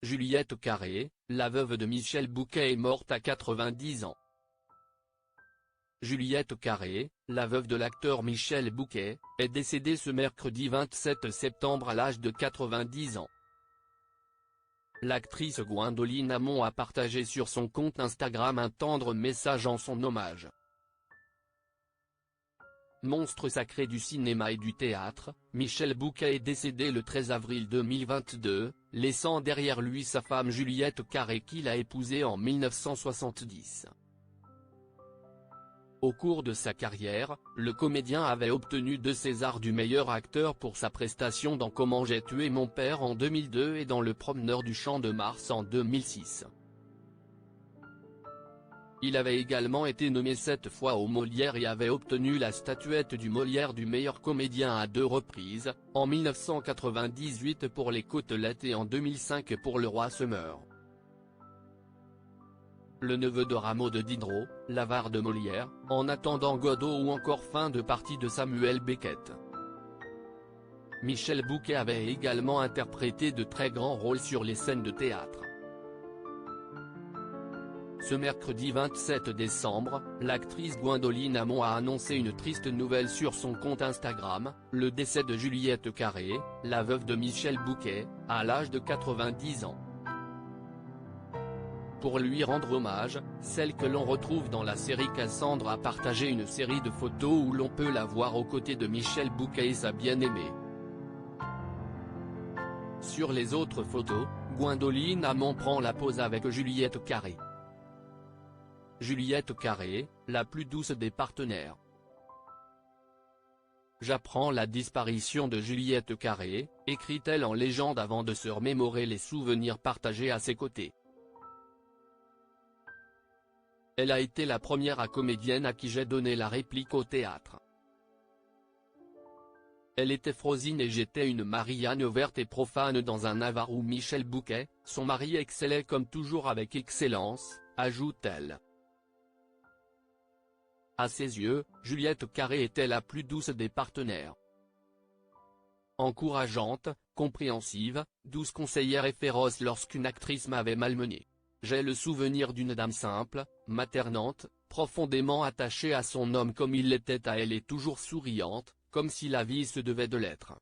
Juliette Carré, la veuve de Michel Bouquet est morte à 90 ans. Juliette Carré, la veuve de l'acteur Michel Bouquet, est décédée ce mercredi 27 septembre à l'âge de 90 ans. L'actrice Gwendoline Amon a partagé sur son compte Instagram un tendre message en son hommage. Monstre sacré du cinéma et du théâtre, Michel Bouquet est décédé le 13 avril 2022, laissant derrière lui sa femme Juliette Carré qu'il a épousée en 1970. Au cours de sa carrière, le comédien avait obtenu 2 Césars du meilleur acteur pour sa prestation dans Comment j'ai tué mon père en 2002 et dans Le Promeneur du Champ de Mars en 2006. Il avait également été nommé 7 fois aux Molières et avait obtenu la statuette du Molière du meilleur comédien à 2 reprises, en 1998 pour Les Côtelettes et en 2005 pour Le Roi se meurt. Le neveu de Rameau de Diderot, l'avare de Molière, En attendant Godot ou encore Fin de partie de Samuel Beckett. Michel Bouquet avait également interprété de très grands rôles sur les scènes de théâtre. Ce mercredi 27 décembre, l'actrice Gwendoline Amon a annoncé une triste nouvelle sur son compte Instagram, le décès de Juliette Carré, la veuve de Michel Bouquet, à l'âge de 90 ans. Pour lui rendre hommage, celle que l'on retrouve dans la série Cassandre a partagé une série de photos où l'on peut la voir aux côtés de Michel Bouquet et sa bien-aimée. Sur les autres photos, Gwendoline Amon prend la pose avec Juliette Carré. Juliette Carré, la plus douce des partenaires. J'apprends la disparition de Juliette Carré, écrit-elle en légende avant de se remémorer les souvenirs partagés à ses côtés. Elle a été la première comédienne à qui j'ai donné la réplique au théâtre. Elle était Frosine et j'étais une Marianne ouverte et profane dans un avare où Michel Bouquet, son mari excellait comme toujours avec excellence, ajoute-t-elle. À ses yeux, Juliette Carré était la plus douce des partenaires. Encourageante, compréhensive, douce conseillère et féroce lorsqu'une actrice m'avait malmenée. J'ai le souvenir d'une dame simple, maternante, profondément attachée à son homme comme il l'était à elle et toujours souriante, comme si la vie se devait de l'être.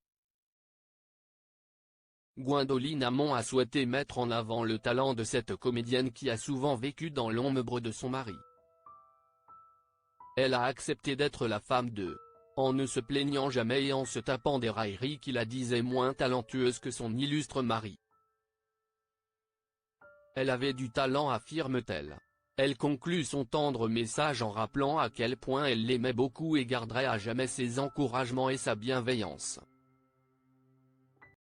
Gwendoline Amon a souhaité mettre en avant le talent de cette comédienne qui a souvent vécu dans l'ombre de son mari. Elle a accepté d'être la femme de, en ne se plaignant jamais et en se tapant des railleries qui la disaient moins talentueuse que son illustre mari. Elle avait du talent, affirme-t-elle. Elle conclut son tendre message en rappelant à quel point elle l'aimait beaucoup et garderait à jamais ses encouragements et sa bienveillance.